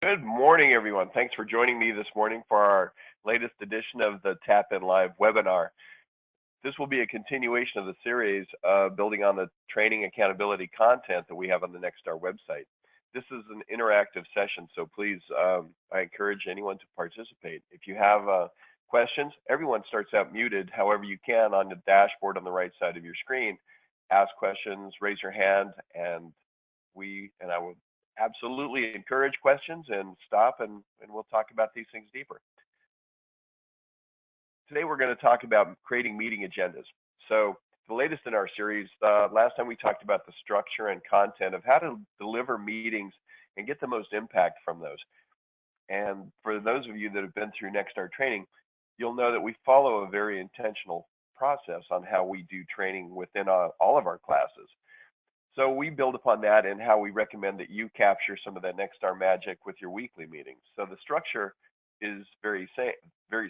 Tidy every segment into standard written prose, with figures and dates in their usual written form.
Good morning, everyone. Thanks for joining me this morning for our latest edition of the Tap In Live webinar. This will be a continuation of the series building on the training accountability content that we have on the Nexstar website. This is an interactive session, so please, I encourage anyone to participate. If you have questions, everyone starts out muted. However, you can on the dashboard on the right side of your screen, ask questions, raise your hand, and I will absolutely encourage questions and stop and we'll talk about these things deeper. Today we're going to talk about creating meeting agendas. So the latest in our series, last time we talked about the structure and content of how to deliver meetings and get the most impact from those. And for those of you that have been through Nexstar training, you'll know that we follow a very intentional process on how we do training within all of our classes. So we build upon that and how we recommend that you capture some of that Nexstar magic with your weekly meetings. So the structure is very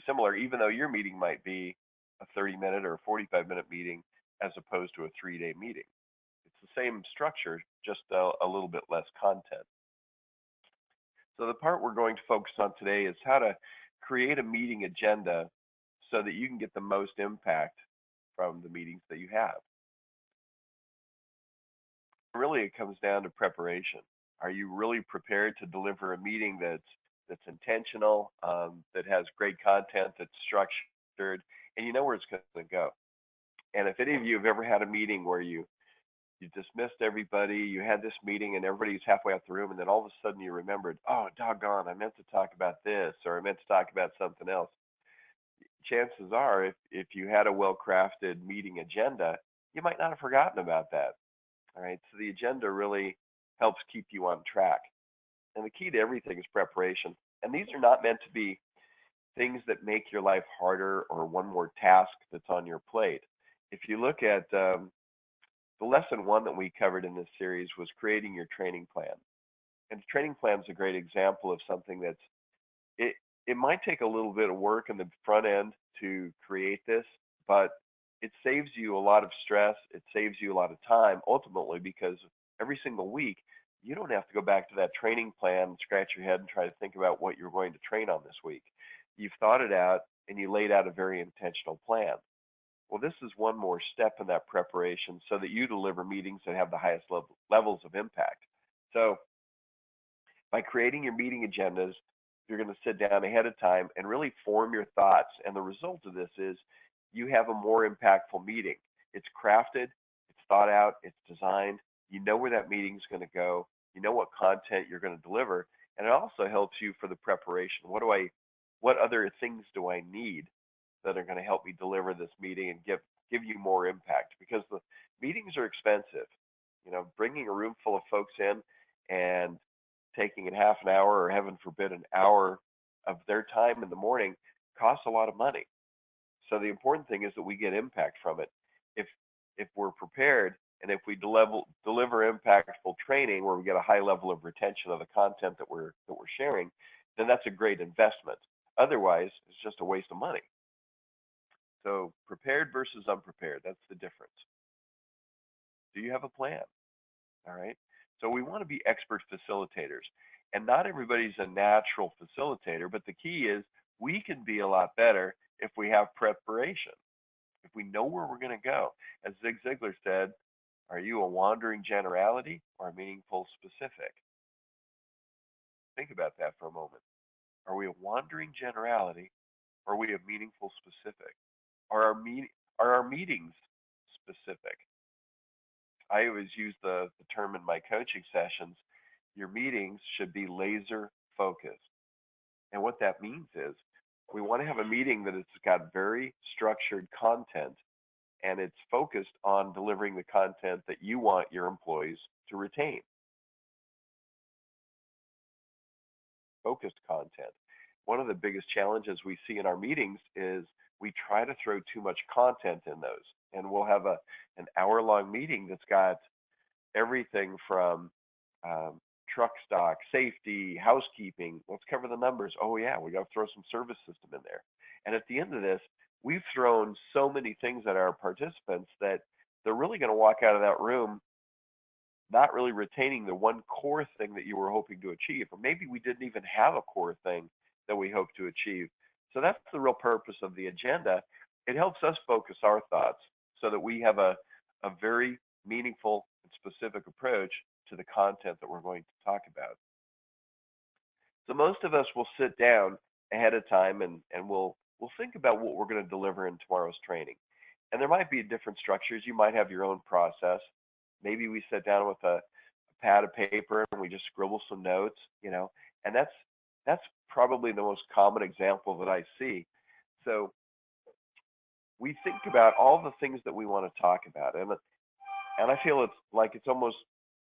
similar, even though your meeting might be a 30-minute or a 45-minute meeting as opposed to a 3-day meeting. It's the same structure, just a little bit less content. So the part we're going to focus on today is how to create a meeting agenda so that you can get the most impact from the meetings that you have. Really, it comes down to preparation. Are you really prepared to deliver a meeting that's intentional, that has great content, that's structured, and you know where it's going to go? And if any of you have ever had a meeting where you dismissed everybody, you had this meeting and everybody's halfway out the room, and then all of a sudden you remembered, oh, doggone, I meant to talk about this, or I meant to talk about something else. Chances are, if you had a well-crafted meeting agenda, you might not have forgotten about that. All right, so the agenda really helps keep you on track. And the key to everything is preparation. And these are not meant to be things that make your life harder or one more task that's on your plate. If you look at the lesson one that we covered in this series was creating your training plan. And the training plan is a great example of something it might take a little bit of work in the front end to create this, but it saves you a lot of stress. It saves you a lot of time ultimately because every single week you don't have to go back to that training plan and scratch your head and try to think about what you're going to train on this week. You've thought it out and you laid out a very intentional plan. Well, this is one more step in that preparation so that you deliver meetings that have the highest levels of impact. So by creating your meeting agendas, you're going to sit down ahead of time and really form your thoughts. And the result of this is you have a more impactful meeting. It's crafted, it's thought out, it's designed. You know where that meeting's going to go. You know what content you're going to deliver. And it also helps you for the preparation. What other things do I need that are going to help me deliver this meeting and give you more impact? Because the meetings are expensive. You know, bringing a room full of folks in and taking it half an hour or heaven forbid an hour of their time in the morning costs a lot of money. So the important thing is that we get impact from it. If if we're prepared and if we deliver impactful training where we get a high level of retention of the content that we're sharing, then that's a great investment. Otherwise, it's just a waste of money. So prepared versus unprepared, that's the difference. Do you have a plan? All right. So we want to be expert facilitators. And not everybody's a natural facilitator, but the key is we can be a lot better if we have preparation, if we know where we're going to go. As Zig Ziglar said, are you a wandering generality or a meaningful specific? Think about that for a moment. Are we a wandering generality or are we a meaningful specific? Are our meetings specific? I always use the term in my coaching sessions, your meetings should be laser focused. And what that means is we want to have a meeting that has got very structured content and it's focused on delivering the content that you want your employees to retain. Focused content. One of the biggest challenges we see in our meetings is we try to throw too much content in those. And we'll have an hour-long meeting that's got everything from truck stock, safety, housekeeping. Let's cover the numbers. Oh yeah, we got to throw some service system in there. And at the end of this, we've thrown so many things at our participants that they're really going to walk out of that room not really retaining the one core thing that you were hoping to achieve. Or maybe we didn't even have a core thing that we hope to achieve. So that's the real purpose of the agenda. It helps us focus our thoughts so that we have a very meaningful and specific approach to the content that we're going to talk about. So most of us will sit down ahead of time and we'll think about what we're going to deliver in tomorrow's training. And there might be different structures. You might have your own process. Maybe we sit down with a pad of paper and we just scribble some notes, and that's probably the most common example that I see. So we think about all the things that we want to talk about, and I feel it's almost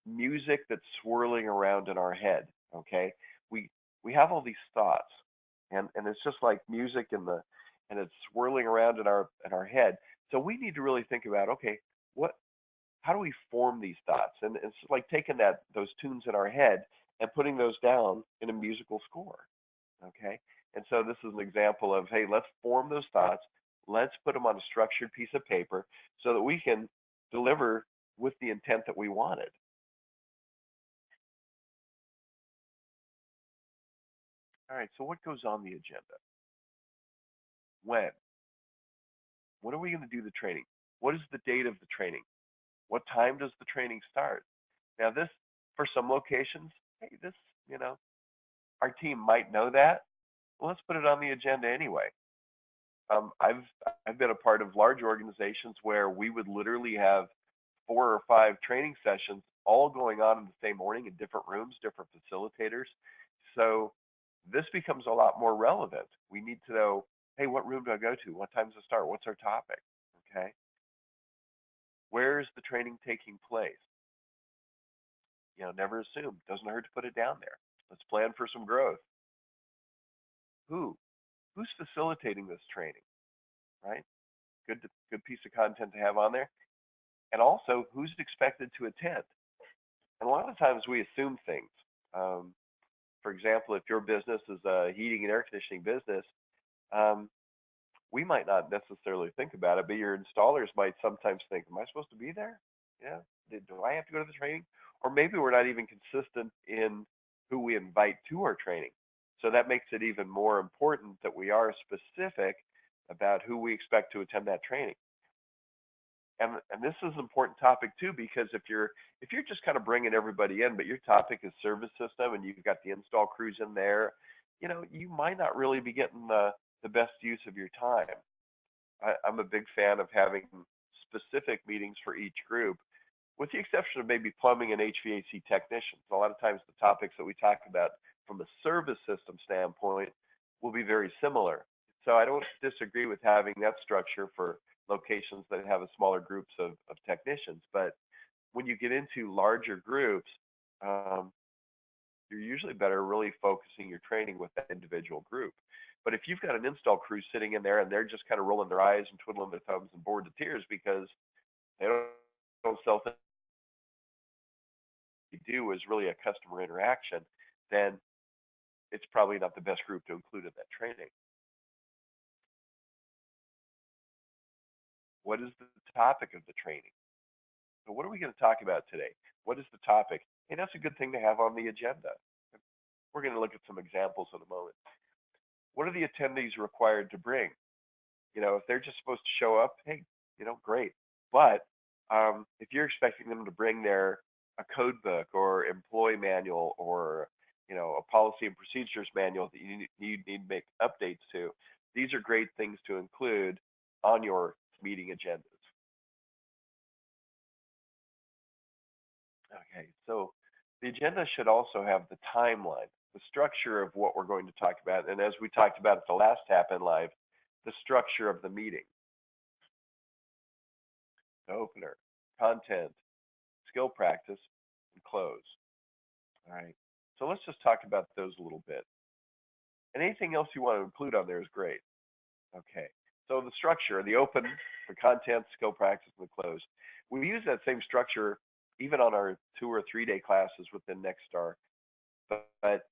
music that's swirling around in our head. Okay, we we have all these thoughts, and it's just like music and it's swirling around in our head. So we need to really think about, okay, what how do we form these thoughts? And it's like taking those tunes in our head and putting those down in a musical score. Okay, and so this is an example of, hey, let's form those thoughts. Let's put them on a structured piece of paper so that we can deliver with the intent that we wanted. All right, so what goes on the agenda? When? When are we going to do the training? What is the date of the training? What time does the training start? Now, this, for some locations, hey, you know, our team might know that. Well, let's put it on the agenda anyway. I've I've been a part of large organizations where we would literally have 4 or 5 training sessions all going on in the same morning in different rooms, different facilitators. So this becomes a lot more relevant. We need to know, hey, what room do I go to? What time does it start? What's our topic? Okay. Where is the training taking place? Never assume. Doesn't hurt to put it down there. Let's plan for some growth. Who? Who's facilitating this training? Right? Good piece of content to have on there. And also, who's expected to attend? And a lot of times we assume things. Um, for example, if your business is a heating and air conditioning business, um, we might not necessarily think about it, but your installers might sometimes think, am I supposed to be there? Yeah. Do I have to go to the training? Or maybe we're not even consistent in who we invite to our training. So that makes it even more important that we are specific about who we expect to attend that training. And this is an important topic too, because if you're just kind of bringing everybody in, but your topic is service system and you've got the install crews in there, you might not really be getting the best use of your time. I'm a big fan of having specific meetings for each group, with the exception of maybe plumbing and HVAC technicians. A lot of times the topics that we talk about from a service system standpoint will be very similar. So I don't disagree with having that structure for locations that have a smaller groups of technicians. But when you get into larger groups, um, you're usually better really focusing your training with that individual group. But if you've got an install crew sitting in there and they're just kind of rolling their eyes and twiddling their thumbs and bored to tears because they don't sell things, they do is really a customer interaction, then it's probably not the best group to include in that training. What is the topic of the training? So what are we going to talk about today? What is the topic? And that's a good thing to have on the agenda. We're going to look at some examples in a moment. What are the attendees required to bring? If they're just supposed to show up, hey, great. But if you're expecting them to bring a code book or employee manual or a policy and procedures manual that you need to make updates to, these are great things to include on your meeting agendas. Okay, so the agenda should also have the timeline, the structure of what we're going to talk about, and as we talked about at the last Tap In Live, the structure of the meeting, the opener, content, skill practice, and close. All right. So let's just talk about those a little bit. And anything else you want to include on there is great. Okay. So the structure, the open, the content, skill practice, and the close. We use that same structure even on our 2 or 3 day classes within Nexstar. But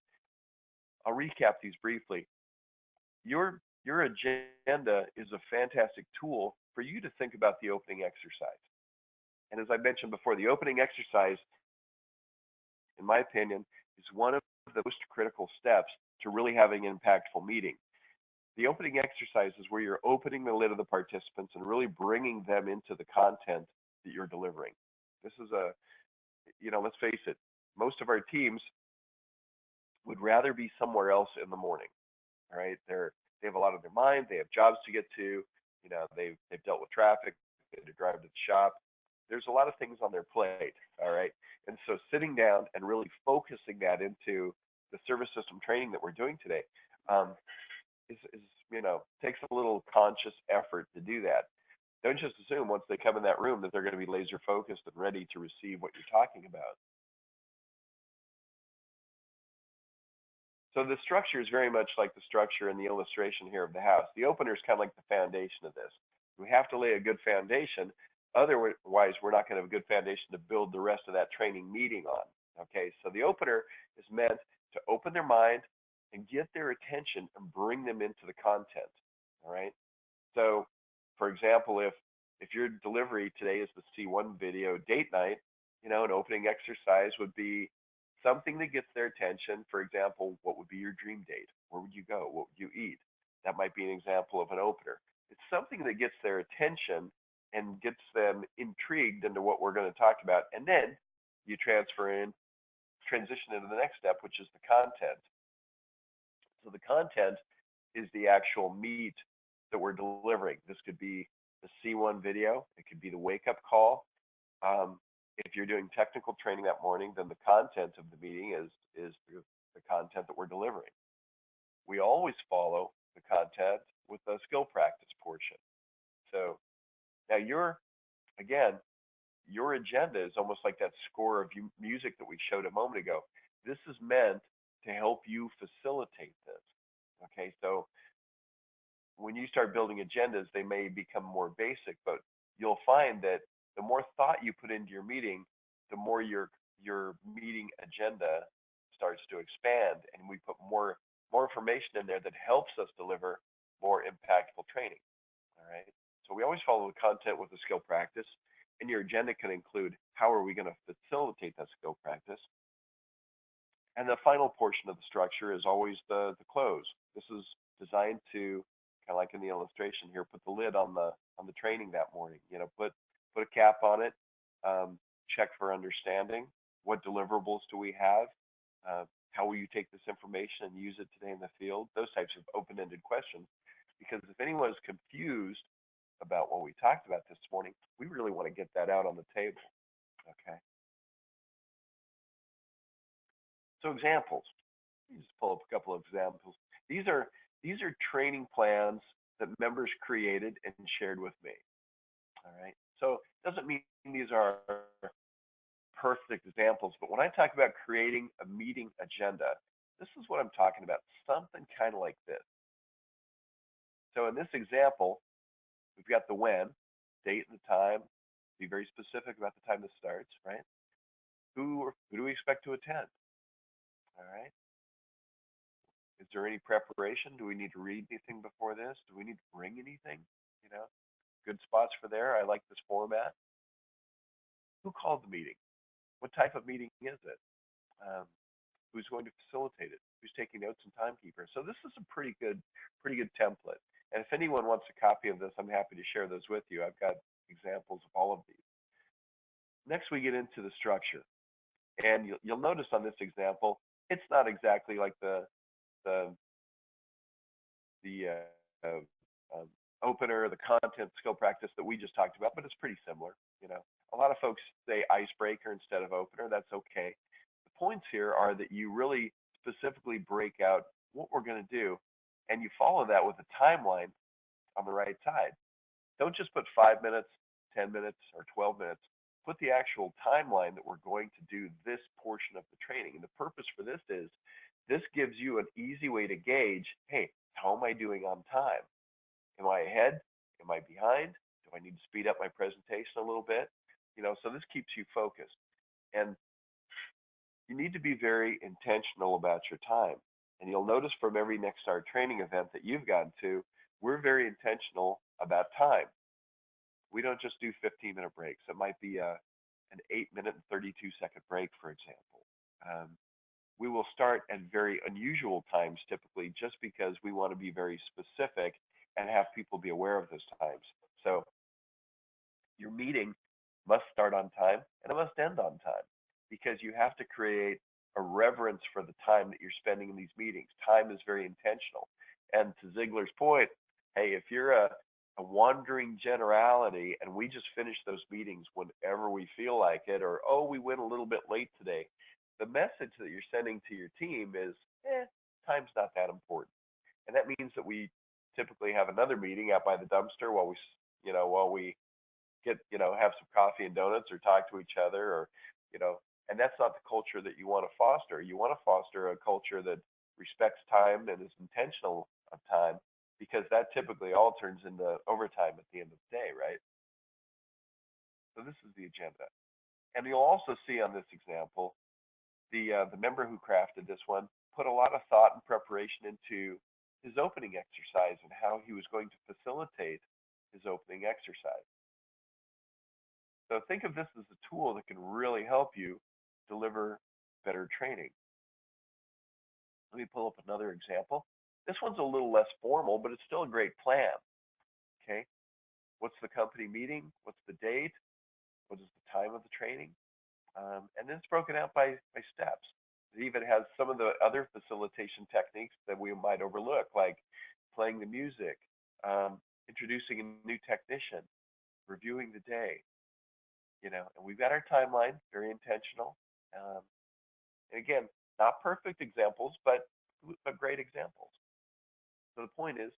I'll recap these briefly. Your agenda is a fantastic tool for you to think about the opening exercise. And as I mentioned before, the opening exercise in my opinion, is one of the most critical steps to really having an impactful meeting. The opening exercise is where you're opening the lid of the participants and really bringing them into the content that you're delivering. This is let's face it, most of our teams would rather be somewhere else in the morning. All right, they have a lot on their mind. They have jobs to get to. They've dealt with traffic. They had to drive to the shop. There's a lot of things on their plate. All right, and so sitting down and really focusing that into the service system training that we're doing today um, is takes a little conscious effort to do that. Don't just assume once they come in that room that they're going to be laser focused and ready to receive what you're talking about. So the structure is very much like the structure in the illustration here of the house. The opener is kind of like the foundation of this. We have to lay a good foundation. Otherwise, we're not going to have a good foundation to build the rest of that training meeting on. Okay, so the opener is meant to open their mind and get their attention and bring them into the content. All right. So, for example, if your delivery today is the C1 video date night, an opening exercise would be something that gets their attention. For example, what would be your dream date? Where would you go? What would you eat? That might be an example of an opener. It's something that gets their attention and gets them intrigued into what we're going to talk about. And then you transition into the next step, which is the content. So the content is the actual meat that we're delivering. This could be the C1 video. It could be the wake up call. Um, if you're doing technical training that morning, then the content of the meeting is the content that we're delivering. We always follow the content with the skill practice portion. So now again, your agenda is almost like that score of music that we showed a moment ago. This is meant to help you facilitate this. Okay, so when you start building agendas, they may become more basic, but you'll find that the more thought you put into your meeting, the more your meeting agenda starts to expand, and we put more information in there that helps us deliver more impactful training. All right. So we always follow the content with the skill practice, and your agenda can include how are we going to facilitate that skill practice. And the final portion of the structure is always the close. This is designed to kind of like in the illustration here, put the lid on the training that morning. Put a cap on it. Check for understanding. What deliverables do we have? How will you take this information and use it today in the field? Those types of open-ended questions. Because if anyone is confused about what we talked about this morning, we really want to get that out on the table. Okay. So examples. Let me just pull up a couple of examples. These are training plans that members created and shared with me. All right. So it doesn't mean these are perfect examples, but when I talk about creating a meeting agenda, this is what I'm talking about. Something kind of like this. So in this example, we've got the when, date and the time. Be very specific about the time this starts, right? Who do we expect to attend? All right. Is there any preparation? Do we need to read anything before this? Do we need to bring anything? You know, good spots for there. I like this format. Who called the meeting? What type of meeting is it? Um, who's going to facilitate it? Who's taking notes and timekeeper? So this is a pretty good template. And if anyone wants a copy of this, I'm happy to share those with you. I've got examples of all of these. Next, we get into the structure, and you'll notice on this example, it's not exactly like the the opener, the content skill practice that we just talked about, but it's pretty similar. A lot of folks say icebreaker instead of opener. That's okay. The points here are that you really specifically break out what we're going to do, and you follow that with a timeline on the right side. Don't just put 5 minutes, 10 minutes, or 12 minutes. Put the actual timeline that we're going to do this portion of the training. And the purpose for this is this gives you an easy way to gauge, hey, how am I doing on time? Am I ahead? Am I behind? Do I need to speed up my presentation a little bit? So this keeps you focused. And you need to be very intentional about your time. And you'll notice from every Next Star training event that you've gone to, we're very intentional about time. We don't just do 15-minute breaks. It might be an 8-minute and 32-second break, for example. Um, we will start at very unusual times typically just because we want to be very specific and have people be aware of those times. So your meeting must start on time and it must end on time because you have to create a reverence for the time that you're spending in these meetings. Time is very intentional. And to Ziegler's point, hey, if you're a wandering generality and we just finish those meetings whenever we feel like it, or oh, we went a little bit late today, the message that you're sending to your team is, time's not that important. And that means that we typically have another meeting out by the dumpster while we get have some coffee and donuts or talk to each other, or you know and that's not the culture that you want to foster. You want to foster a culture that respects time and is intentional of time, because that typically all turns into overtime at the end of the day, right? So this is the agenda, and you'll also see on this example the member who crafted this one put a lot of thought and preparation into his opening exercise and how he was going to facilitate his opening exercise. So think of this as a tool that can really help you deliver better training. Let me pull up another example. This one's a little less formal, but it's still a great plan. Okay. What's the company meeting? What's the date? What is the time of the training? And then it's broken out by steps. It even has some of the other facilitation techniques that we might overlook, like playing the music, introducing a new technician, reviewing the day, and we've got our timeline, very intentional. Um, and again, not perfect examples, but great examples. So the point is,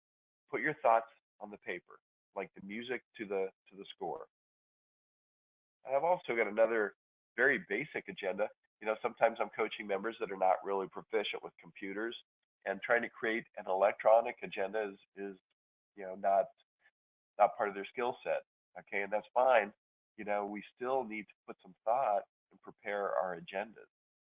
put your thoughts on the paper, like the music to the score. I've also got another very basic agenda. Sometimes I'm coaching members that are not really proficient with computers, and trying to create an electronic agenda is not part of their skill set. Okay, and that's fine. We still need to put some thought and prepare our agendas.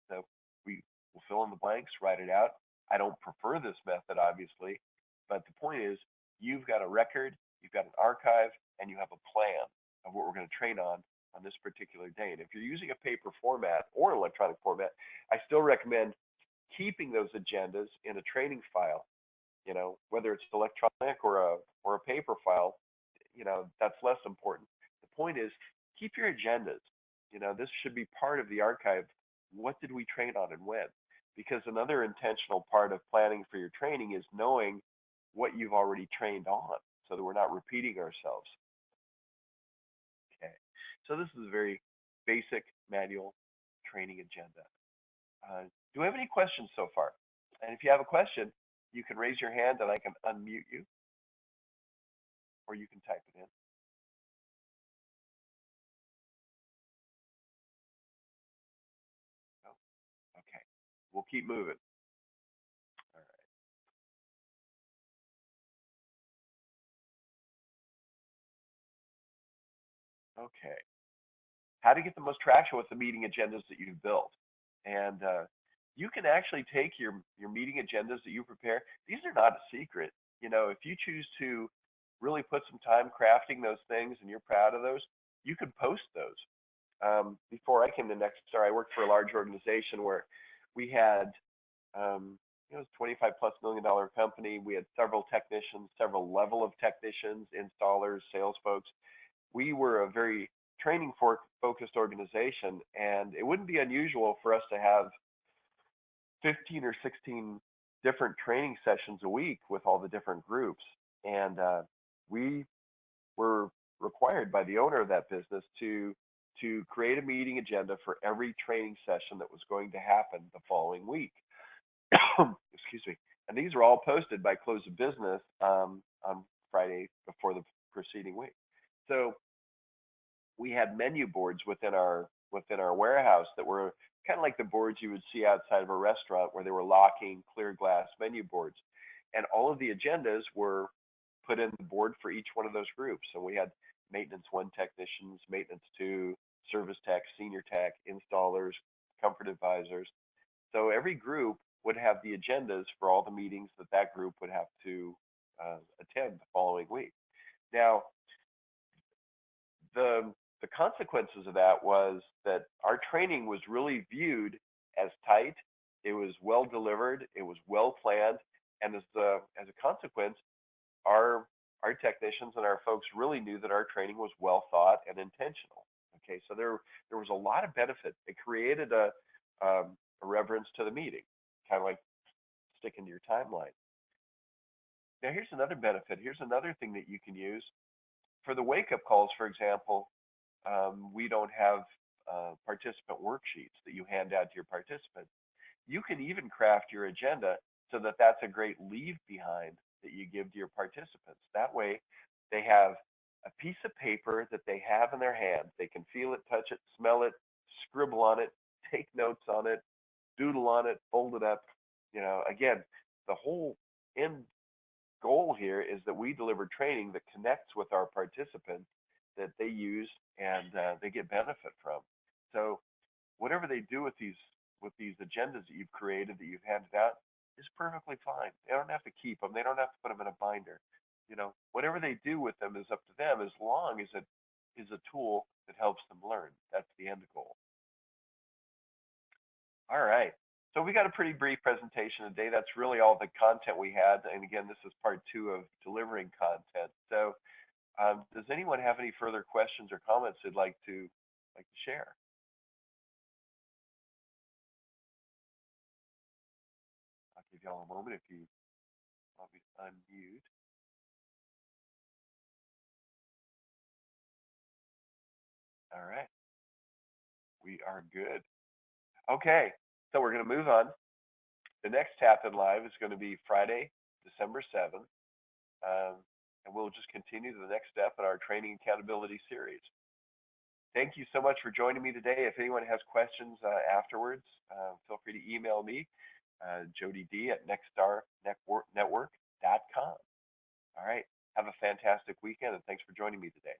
So we will fill in the blanks, write it out. I don't prefer this method, obviously, but the point is, you've got a record, you've got an archive, and you have a plan of what we're going to train on this particular day. And if you're using a paper format or electronic format, I still recommend keeping those agendas in a training file. Whether it's electronic or a paper file, that's less important. The point is, keep your agendas. This should be part of the archive. What did we train on and when? Because another intentional part of planning for your training is knowing what you've already trained on, so that we're not repeating ourselves. Okay. So this is a very basic manual training agenda. Do we have any questions so far? And if you have a question, you can raise your hand and I can unmute you, or you can type it in. No? Okay. We'll keep moving. All right. Okay. How to get the most traction with the meeting agendas that you've built. And you can actually take your meeting agendas that you prepare. These are not a secret. If you choose to really put some time crafting those things and you're proud of those, you could post those. Before I came to Nexstar, I worked for a large organization where we had, it was $25+ million company. We had several technicians, several level of technicians, installers, sales folks. We were a very training focused organization, and it wouldn't be unusual for us to have 15 or 16 different training sessions a week with all the different groups. And we were required by the owner of that business to create a meeting agenda for every training session that was going to happen the following week. Excuse me. And these were all posted by close of business on Friday before the preceding week. So we had menu boards within our warehouse that were kind of like the boards you would see outside of a restaurant, where they were locking clear glass menu boards, and all of the agendas were put in the board for each one of those groups. So we had maintenance one technicians, maintenance two, service tech, senior tech, installers, comfort advisors. So every group would have the agendas for all the meetings that that group would have to attend the following week. Now, the the consequences of that was that our training was really viewed as tight. It was well delivered. It was well planned, and as a consequence, our our technicians and our folks really knew that our training was well thought and intentional. Okay, so there was a lot of benefit. It created a reverence to the meeting, kind of like sticking to your timeline. Now, here's another benefit. Here's another thing that you can use for the wake up calls. For example, we don't have participant worksheets that you hand out to your participants. You can even craft your agenda so that that's a great leave behind that you give to your participants. That way, they have a piece of paper that they have in their hand. They can feel it, touch it, smell it, scribble on it, take notes on it, doodle on it, fold it up. Again, the whole end goal here is that we deliver training that connects with our participants that they use and they get benefit from. So whatever they do with these agendas that you've created that you've handed out is perfectly fine. They don't have to keep them. They don't have to put them in a binder. Whatever they do with them is up to them as long as it is a tool that helps them learn. That's the end goal. All right. So we got a pretty brief presentation today. That's really all the content we had. And again, this is part 2 of delivering content. So does anyone have any further questions or comments they'd like to share? I'll give y'all a moment if you want me to unmute. All right. We are good. Okay. So we're going to move on. The next Tap In Live is going to be Friday, December 7th. And we'll just continue to the next step in our training accountability series. Thank you so much for joining me today. If anyone has questions afterwards, feel free to email me, Jody D at nextstarnetwork.com. All right. Have a fantastic weekend, and thanks for joining me today.